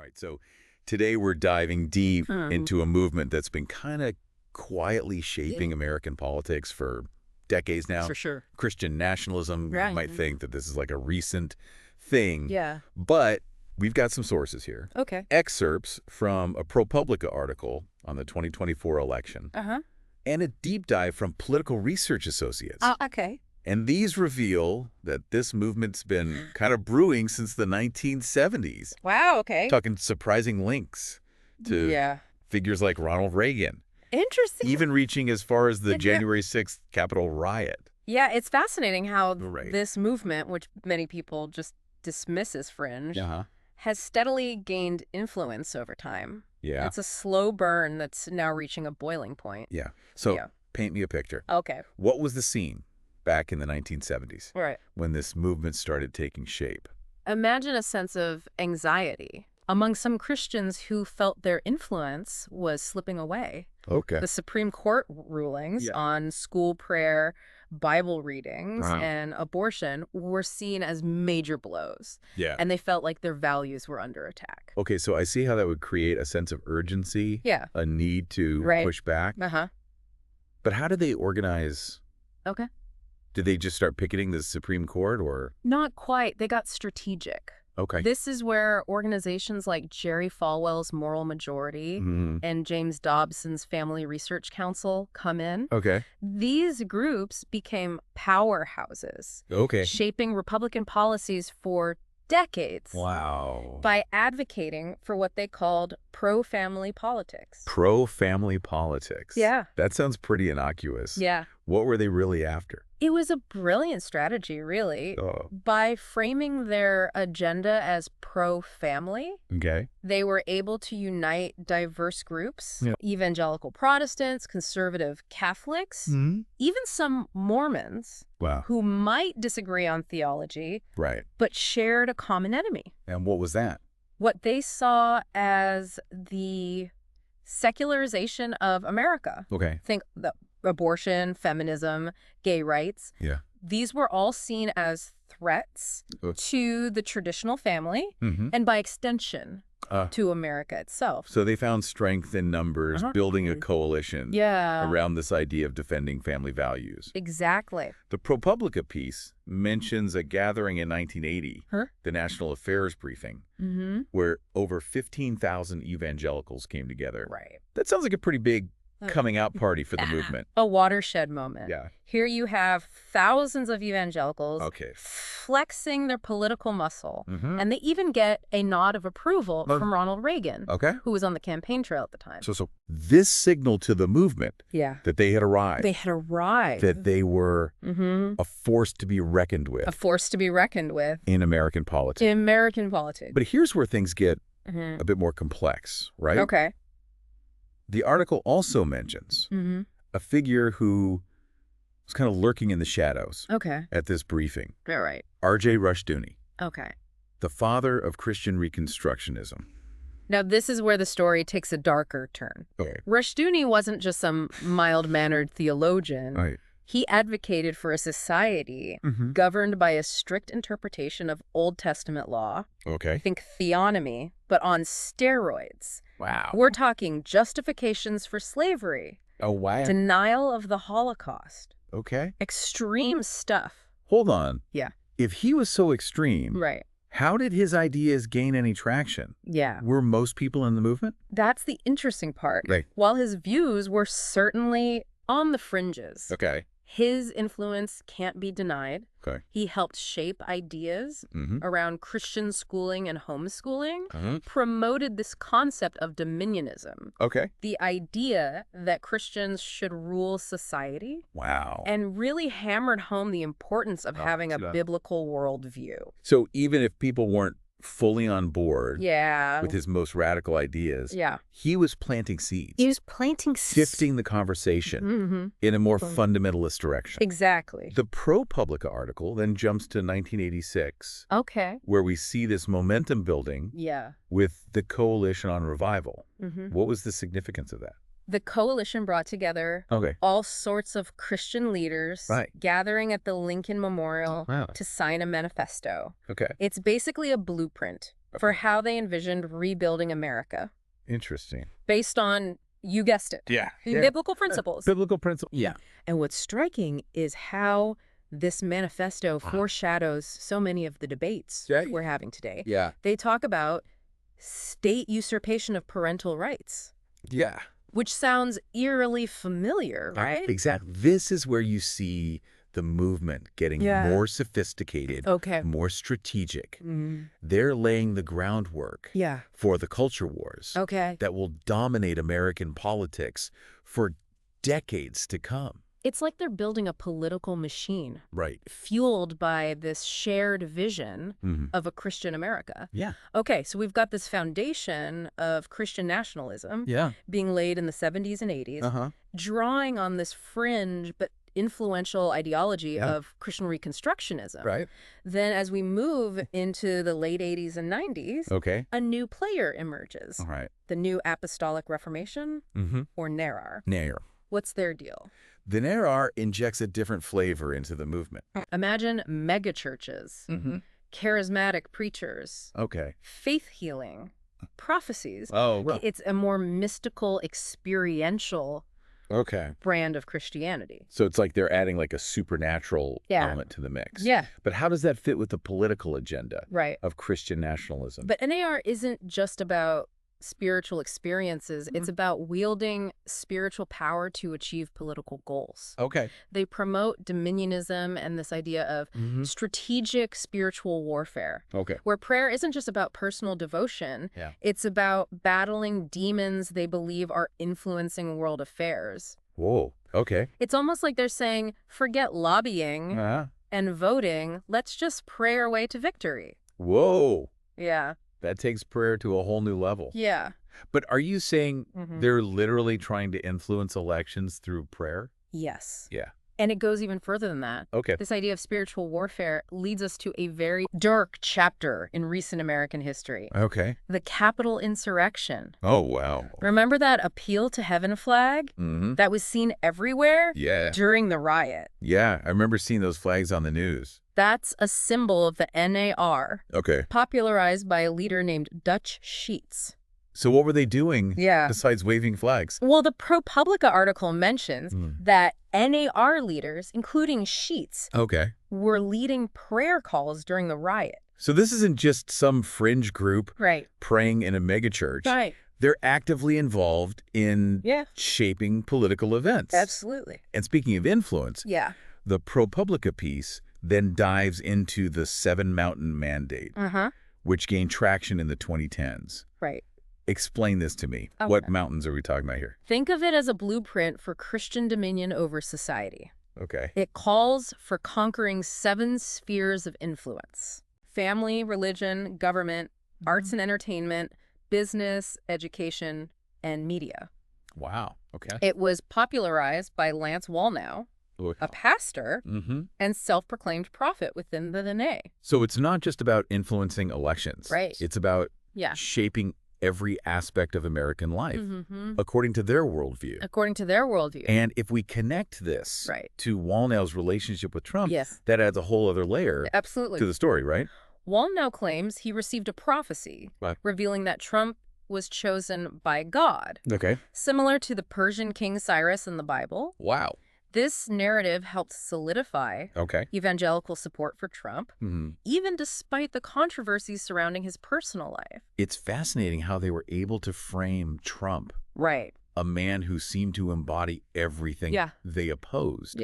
right, so today we're diving deep Mhm. into a movement that's been kind of quietly shaping American politics for decades now. For sure. Christian nationalism, you Right. might think that this is like a recent thing, Yeah. but we've got some sources here. Okay. Excerpts from a ProPublica article on the 2024 election, Uh-huh. and a deep dive from Political Research Associates. Oh, okay. And these reveal that this movement's been kind of brewing since the 1970s. Wow, okay. Talking surprising links to Yeah. figures like Ronald Reagan, Interesting. even reaching as far as the Yeah. January 6th Capitol riot. Yeah, it's fascinating how Right. this movement, which many people just dismiss as fringe, Uh-huh. has steadily gained influence over time. Yeah. It's a slow burn that's now reaching a boiling point. Yeah. So Yeah. paint me a picture. Okay. What was the scene back in the 1970s Right. when this movement started taking shape? Imagine a sense of anxiety among some Christians who felt their influence was slipping away. Okay. The Supreme Court rulings on school prayer, Bible readings, and abortion were seen as major blows, Yeah. and they felt like their values were under attack. Okay, so I see how that would create a sense of urgency, Yeah. a need to Right. push back. Uh-huh. But how did they organize? Okay. Did they just start picketing the Supreme Court or? Not quite. They got strategic. Okay. This is where organizations like Jerry Falwell's Moral Majority and James Dobson's Family Research Council come in. Okay. These groups became powerhouses, Okay. shaping Republican policies for decades Wow. by advocating for what they called pro-family politics. Pro-family politics. Yeah. That sounds pretty innocuous. Yeah. What were they really after? It was a brilliant strategy, really. Oh. By framing their agenda as pro-family, Okay. they were able to unite diverse groups, Yeah. evangelical Protestants, conservative Catholics, even some Mormons, Wow. who might disagree on theology, Right. but shared a common enemy. And what was that? What they saw as the secularization of America. Okay. Think the abortion, feminism, gay rights. Yeah. These were all seen as threats to the traditional family and by extension to America itself. So they found strength in numbers, building a coalition around this idea of defending family values. Exactly. The ProPublica piece mentions a gathering in 1980, the National Affairs Briefing, where over 15,000 evangelicals came together. Right. That sounds like a pretty big coming out party for the movement. A watershed moment. Yeah. Here you have thousands of evangelicals Okay. flexing their political muscle, and they even get a nod of approval from Ronald Reagan, Okay. who was on the campaign trail at the time. So this signaled to the movement that they had arrived. They had arrived. That they were a force to be reckoned with. A force to be reckoned with. In American politics. In American politics. But here's where things get a bit more complex, right? Okay. The article also mentions a figure who was kind of lurking in the shadows at this briefing. All right. R.J. Rushdoony, Okay. the father of Christian Reconstructionism. Now, this is where the story takes a darker turn. Okay. Rushdoony wasn't just some mild-mannered theologian. Right. He advocated for a society governed by a strict interpretation of Old Testament law. Okay. Think theonomy, but on steroids. Wow. We're talking justifications for slavery, Oh, wow. denial of the Holocaust, Okay. extreme stuff. Hold on. Yeah. If he was so extreme, Right. how did his ideas gain any traction? Yeah. Were most people in the movement? That's the interesting part. Right. While his views were certainly on the fringes, Okay. his influence can't be denied. Okay. He helped shape ideas around Christian schooling and homeschooling, promoted this concept of dominionism, Okay. the idea that Christians should rule society, Wow. and really hammered home the importance of having a biblical worldview. So even if people weren't fully on board Yeah. with his most radical ideas, Yeah. he was planting seeds. He was planting Shifting the conversation in a more fundamentalist direction. Exactly. The ProPublica article then jumps to 1986, Okay. where we see this momentum building Yeah. with the Coalition on Revival. What was the significance of that? The coalition brought together Okay. all sorts of Christian leaders gathering at the Lincoln Memorial Wow. to sign a manifesto. Okay. It's basically a blueprint for how they envisioned rebuilding America. Interesting. Based on, you guessed it, biblical principles. Biblical principles. Yeah. And what's striking is how this manifesto foreshadows so many of the debates we're having today. Yeah. They talk about state usurpation of parental rights. Yeah. Which sounds eerily familiar, right? Exactly. This is where you see the movement getting more sophisticated, more strategic. They're laying the groundwork for the culture wars that will dominate American politics for decades to come. It's like they're building a political machine. Right. Fueled by this shared vision of a Christian America. Yeah. Okay, so we've got this foundation of Christian nationalism being laid in the 70s and 80s, drawing on this fringe but influential ideology of Christian Reconstructionism. Right. Then as we move into the late 80s and 90s, a new player emerges. All right. The New Apostolic Reformation, or NARR. NARR. What's their deal? The NARR injects a different flavor into the movement. Imagine megachurches, charismatic preachers, faith healing, prophecies. It's a more mystical, experiential brand of Christianity. So it's like they're adding like a supernatural element to the mix. Yeah. But how does that fit with the political agenda of Christian nationalism? But NAR isn't just about spiritual experiences. It's about wielding spiritual power to achieve political goals. They promote dominionism and this idea of strategic spiritual warfare, where prayer isn't just about personal devotion. It's about battling demons they believe are influencing world affairs. Whoa. It's almost like they're saying, forget lobbying and voting. Let's just pray our way to victory. Whoa. Yeah. That takes prayer to a whole new level. Yeah. But are you saying they're literally trying to influence elections through prayer? Yes. Yeah. And it goes even further than that. This idea of spiritual warfare leads us to a very dark chapter in recent American history. The Capitol insurrection. Oh, wow. Remember that appeal to heaven flag that was seen everywhere during the riot? Yeah, I remember seeing those flags on the news. That's a symbol of the NAR, popularized by a leader named Dutch Sheets. So what were they doing besides waving flags? Well, the ProPublica article mentions that NAR leaders, including Sheets, were leading prayer calls during the riot. So this isn't just some fringe group praying in a megachurch. They're actively involved in shaping political events. Absolutely. And speaking of influence, the ProPublica piece then dives into the Seven Mountain Mandate, which gained traction in the 2010s. Explain this to me. What mountains are we talking about here? Think of it as a blueprint for Christian dominion over society. It calls for conquering 7 spheres of influence: family, religion, government, arts and entertainment, business, education, and media. Wow. It was popularized by Lance Wallnau, a pastor and self-proclaimed prophet within the NA. So it's not just about influencing elections. It's about shaping every aspect of American life according to their worldview. And if we connect this to Wallnau's relationship with Trump, that adds a whole other layer to the story, right? Wallnau claims he received a prophecy revealing that Trump was chosen by God. Similar to the Persian King Cyrus in the Bible. Wow. This narrative helped solidify evangelical support for Trump, even despite the controversies surrounding his personal life. It's fascinating how they were able to frame Trump, a man who seemed to embody everything they opposed,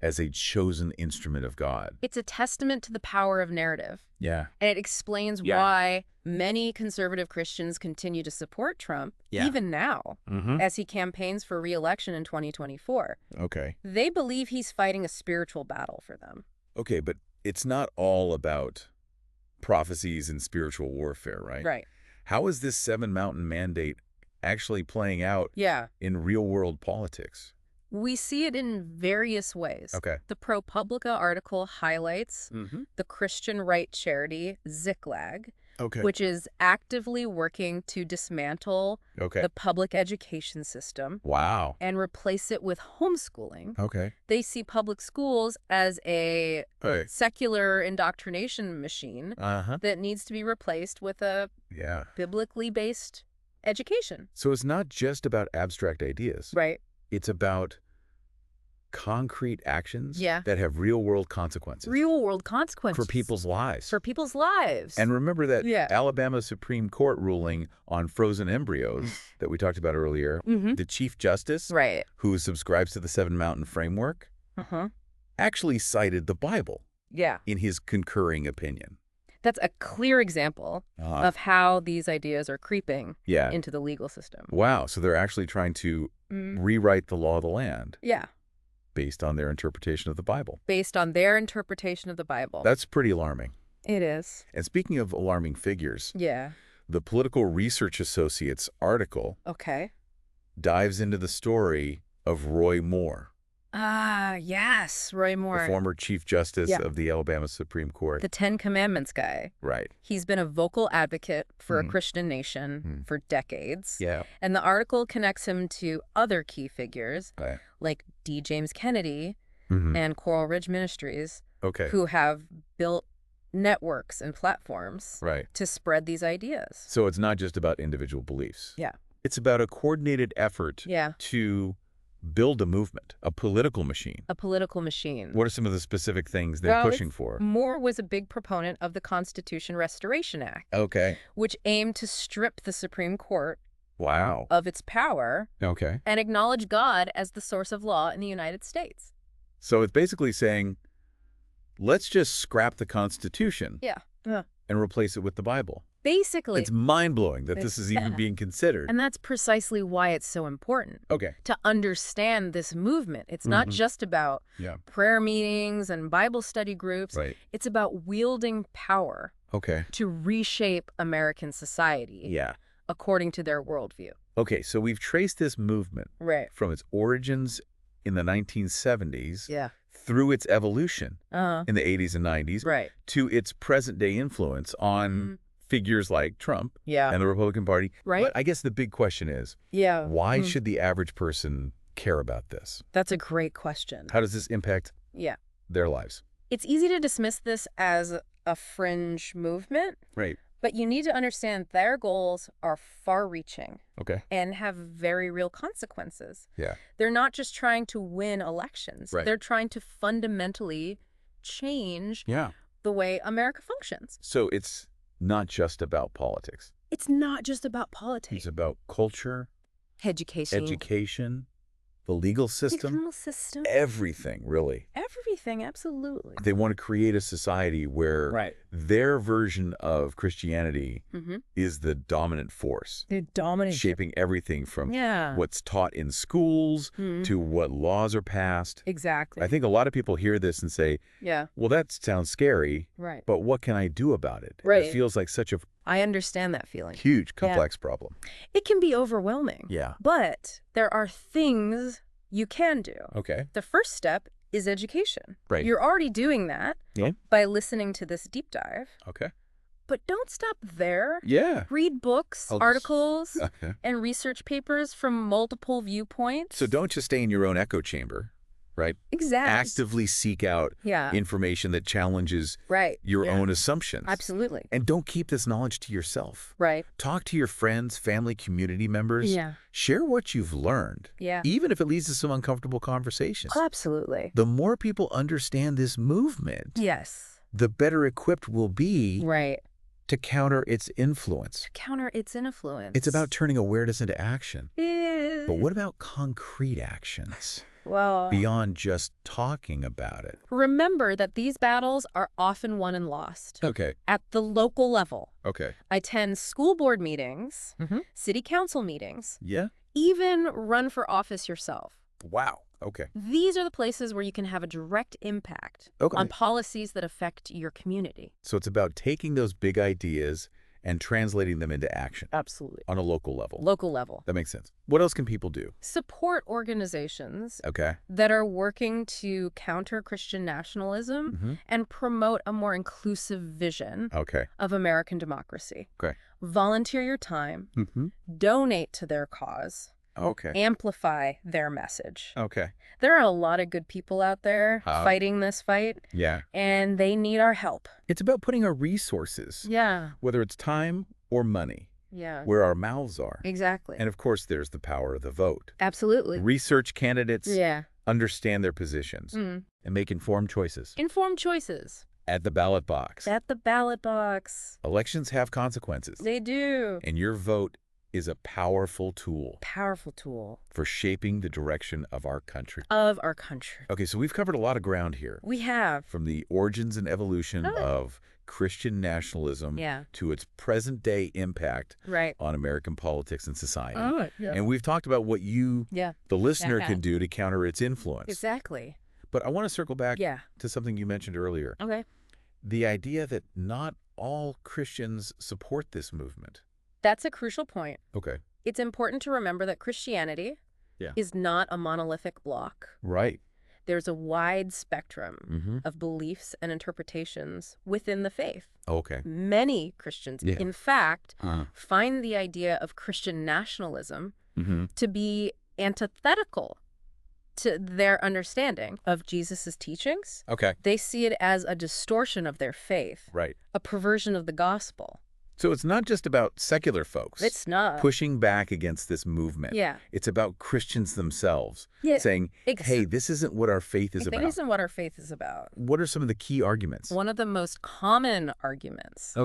as a chosen instrument of God. It's a testament to the power of narrative. And it explains why many conservative Christians continue to support Trump, even now, as he campaigns for re-election in 2024. They believe he's fighting a spiritual battle for them. But it's not all about prophecies and spiritual warfare, right? How is this Seven Mountain Mandate actually playing out in real-world politics? We see it in various ways. The ProPublica article highlights the Christian right charity Ziklag, which is actively working to dismantle the public education system. Wow. And replace it with homeschooling. Okay. They see public schools as a secular indoctrination machine that needs to be replaced with a biblically based education. So it's not just about abstract ideas. Right. It's about concrete actions that have real-world consequences. Real-world consequences. For people's lives. For people's lives. And remember that Alabama Supreme Court ruling on frozen embryos that we talked about earlier, the Chief Justice, who subscribes to the Seven Mountain Framework, actually cited the Bible in his concurring opinion. That's a clear example of how these ideas are creeping into the legal system. Wow. So they're actually trying to rewrite the law of the land. Yeah. Based on their interpretation of the Bible. Based on their interpretation of the Bible. That's pretty alarming. It is. And speaking of alarming figures, the Political Research Associates article dives into the story of Roy Moore. Yes, Roy Moore. The former Chief Justice of the Alabama Supreme Court. The Ten Commandments guy. Right. He's been a vocal advocate for a Christian nation for decades. Yeah. And the article connects him to other key figures like D. James Kennedy and Coral Ridge Ministries who have built networks and platforms to spread these ideas. So it's not just about individual beliefs. Yeah. It's about a coordinated effort to build a movement, a political machine. A political machine. What are some of the specific things they're pushing for? Moore was a big proponent of the Constitution Restoration Act. Which aimed to strip the Supreme Court of its power and acknowledge God as the source of law in the United States. So it's basically saying, let's just scrap the Constitution and replace it with the Bible. Basically. It's mind-blowing that this is even being considered. And that's precisely why it's so important to understand this movement. It's not just about prayer meetings and Bible study groups. It's about wielding power to reshape American society according to their worldview. Okay, so we've traced this movement from its origins in the 1970s through its evolution in the 80s and 90s to its present-day influence on figures like Trump and the Republican Party. But I guess the big question is, why should the average person care about this? That's a great question. How does this impact their lives? It's easy to dismiss this as a fringe movement. But you need to understand their goals are far-reaching and have very real consequences. They're not just trying to win elections. They're trying to fundamentally change the way America functions. So it's not just about politics. It's not just about politics. It's about culture, education, the legal system, everything, really. Everything, absolutely. They want to create a society where their version of Christianity is the dominant force. The dominant. Shaping everything from what's taught in schools to what laws are passed. Exactly. I think a lot of people hear this and say, well, that sounds scary, but what can I do about it? It feels like such a I understand that feeling. Huge, complex problem. It can be overwhelming. But there are things you can do. The first step is education. You're already doing that by listening to this deep dive. But don't stop there. Read books, articles, and research papers from multiple viewpoints. So don't just stay in your own echo chamber. Exactly. Actively seek out information that challenges your own assumptions. Absolutely. And don't keep this knowledge to yourself. Talk to your friends, family, community members. Share what you've learned. Even if it leads to some uncomfortable conversations. Absolutely. The more people understand this movement, the better equipped we'll be to counter its influence. It's about turning awareness into action. But what about concrete actions? Well, beyond just talking about it. Remember that these battles are often won and lost. At the local level. Attend school board meetings, city council meetings. Even run for office yourself. Wow. These are the places where you can have a direct impact on policies that affect your community. So it's about taking those big ideas and translating them into action. Absolutely. On a local level. Local level. That makes sense. What else can people do? Support organizations Okay. that are working to counter Christian nationalism and promote a more inclusive vision of American democracy. Okay. Volunteer your time, donate to their cause, amplify their message. Okay. There are a lot of good people out there fighting this fight. Yeah. And they need our help. It's about putting our resources, whether it's time or money, where our mouths are. Exactly. And of course, there's the power of the vote. Absolutely. Research candidates, understand their positions, and make informed choices. Informed choices. At the ballot box. At the ballot box. Elections have consequences. They do. And your vote is a powerful tool. Powerful tool. For shaping the direction of our country. Of our country. Okay, so we've covered a lot of ground here. We have. From the origins and evolution of Christian nationalism to its present-day impact on American politics and society. And we've talked about what you, the listener, can do to counter its influence. Exactly. But I want to circle back to something you mentioned earlier. Okay. The idea that not all Christians support this movement. That's a crucial point. Okay. It's important to remember that Christianity is not a monolithic block. Right. There's a wide spectrum of beliefs and interpretations within the faith. Okay. Many Christians, in fact, find the idea of Christian nationalism to be antithetical to their understanding of Jesus's teachings. Okay. They see it as a distortion of their faith. Right. A perversion of the gospel. So it's not just about secular folks. It's not. Pushing back against this movement. Yeah. It's about Christians themselves saying, hey, this isn't what our faith is about. This isn't what our faith is about. What are some of the key arguments? One of the most common arguments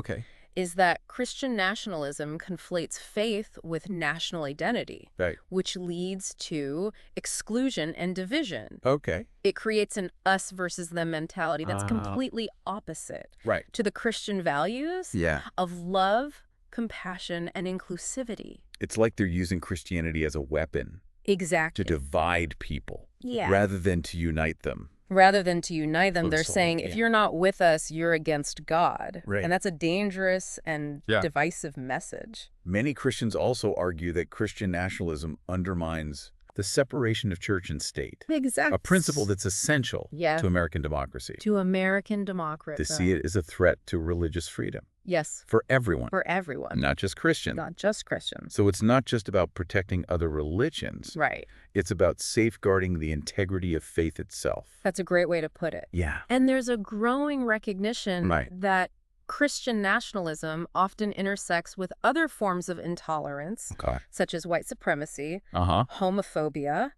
is that Christian nationalism conflates faith with national identity, which leads to exclusion and division. Okay. It creates an us versus them mentality that's completely opposite to the Christian values of love, compassion, and inclusivity. It's like they're using Christianity as a weapon. Exactly. To divide people rather than to unite them. Rather than to unite them, they're saying, if you're not with us, you're against God. Right. And that's a dangerous and divisive message. Many Christians also argue that Christian nationalism undermines the separation of church and state. Exactly. A principle that's essential to American democracy. To American democracy. To see it as a threat to religious freedom. Yes. For everyone. For everyone. Not just Christians. Not just Christians. So it's not just about protecting other religions. Right. It's about safeguarding the integrity of faith itself. That's a great way to put it. Yeah. And there's a growing recognition that Christian nationalism often intersects with other forms of intolerance, such as white supremacy, homophobia,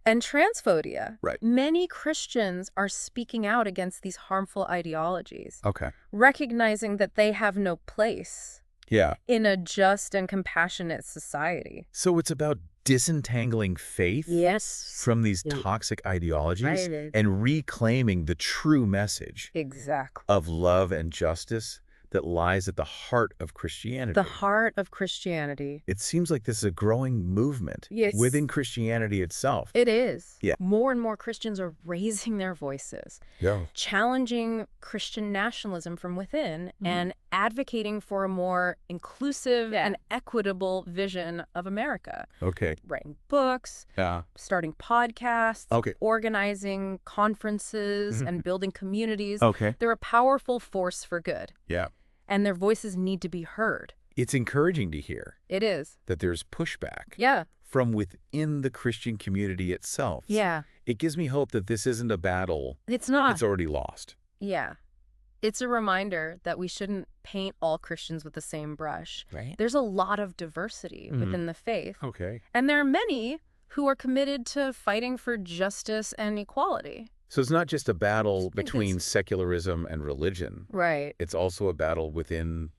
and transphobia. Right. Many Christians are speaking out against these harmful ideologies, recognizing that they have no place in a just and compassionate society. So it's about disentangling faith from these toxic ideologies and reclaiming the true message of love and justice that lies at the heart of Christianity. The heart of Christianity. It seems like this is a growing movement within Christianity itself. It is. Yeah. More and more Christians are raising their voices, challenging Christian nationalism from within and advocating for a more inclusive and equitable vision of America. Okay. Writing books, starting podcasts, organizing conferences, and building communities. They're a powerful force for good. Yeah. And their voices need to be heard. It's encouraging to hear. It is. That there's pushback. From within the Christian community itself. Yeah. It gives me hope that this isn't a battle. It's not. It's already lost. Yeah. It's a reminder that we shouldn't paint all Christians with the same brush. Right. There's a lot of diversity within the faith. Okay. And there are many who are committed to fighting for justice and equality. So it's not just a battle between secularism and religion. Right. It's also a battle within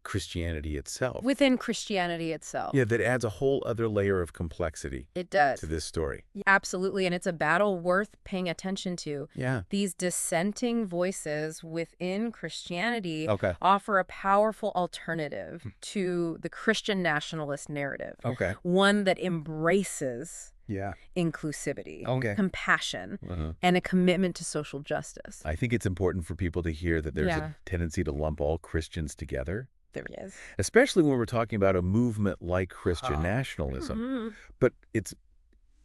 Christianity itself. Within Christianity itself. Yeah, that adds a whole other layer of complexity. It does. To this story. Absolutely, and it's a battle worth paying attention to. Yeah. These dissenting voices within Christianity offer a powerful alternative to the Christian nationalist narrative. One that embraces inclusivity, compassion, and a commitment to social justice. I think it's important for people to hear that there's a tendency to lump all Christians together. There he is. Especially when we're talking about a movement like Christian nationalism. But it's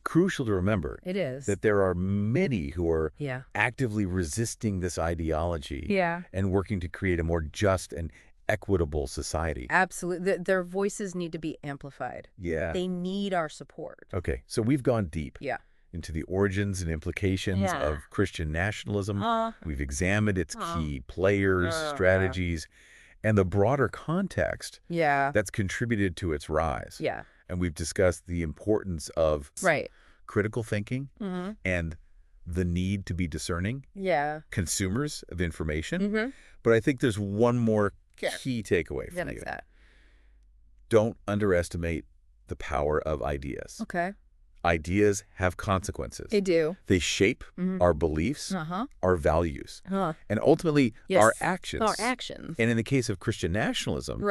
crucial to remember that there are many who are actively resisting this ideology and working to create a more just and equitable society. Absolutely. Their voices need to be amplified. Yeah. They need our support. Okay, so we've gone deep into the origins and implications of Christian nationalism. We've examined its key players, strategies, and the broader context that's contributed to its rise. Yeah. And we've discussed the importance of critical thinking and the need to be discerning consumers of information. But I think there's one more key takeaway from you. Don't underestimate the power of ideas. Okay. Ideas have consequences. They do. They shape our beliefs, our values, and ultimately our actions. Our actions. And in the case of Christian nationalism,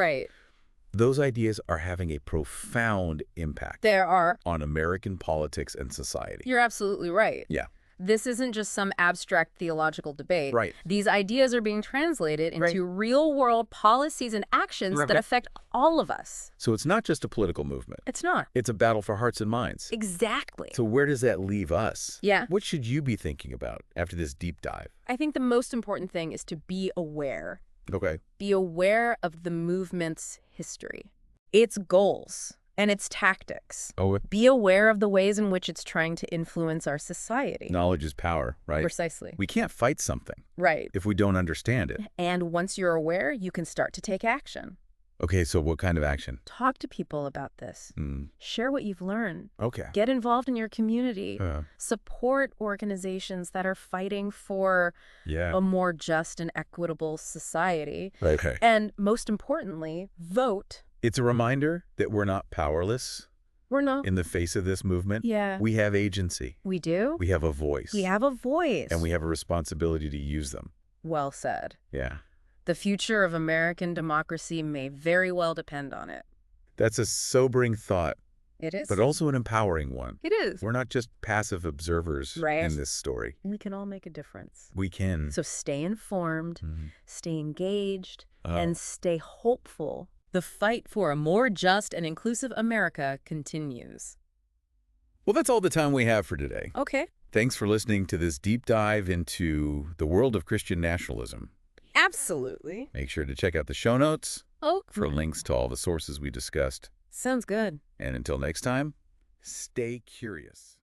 those ideas are having a profound impact on American politics and society. You're absolutely right. Yeah. This isn't just some abstract theological debate. Right. These ideas are being translated into real-world policies and actions that affect all of us. So it's not just a political movement. It's not. It's a battle for hearts and minds. Exactly. So where does that leave us? Yeah. What should you be thinking about after this deep dive? I think the most important thing is to be aware. Okay. Be aware of the movement's history, its goals, and its tactics. Be aware of the ways in which it's trying to influence our society. Knowledge is power, right? Precisely. We can't fight something if we don't understand it. And once you're aware, you can start to take action. Okay, so what kind of action? Talk to people about this. Share what you've learned. Okay. Get involved in your community. Support organizations that are fighting for a more just and equitable society. Okay. And most importantly, vote. It's a reminder that we're not powerless. We're not. In the face of this movement. Yeah. We have agency. We do. We have a voice. We have a voice. And we have a responsibility to use them. Well said. Yeah. The future of American democracy may very well depend on it. That's a sobering thought. It is. But also an empowering one. It is. We're not just passive observers in this story. We can all make a difference. We can. So stay informed, stay engaged, and stay hopeful. The fight for a more just and inclusive America continues. Well, that's all the time we have for today. Okay. Thanks for listening to this deep dive into the world of Christian nationalism. Absolutely. Make sure to check out the show notes for links to all the sources we discussed. Sounds good. And until next time, stay curious.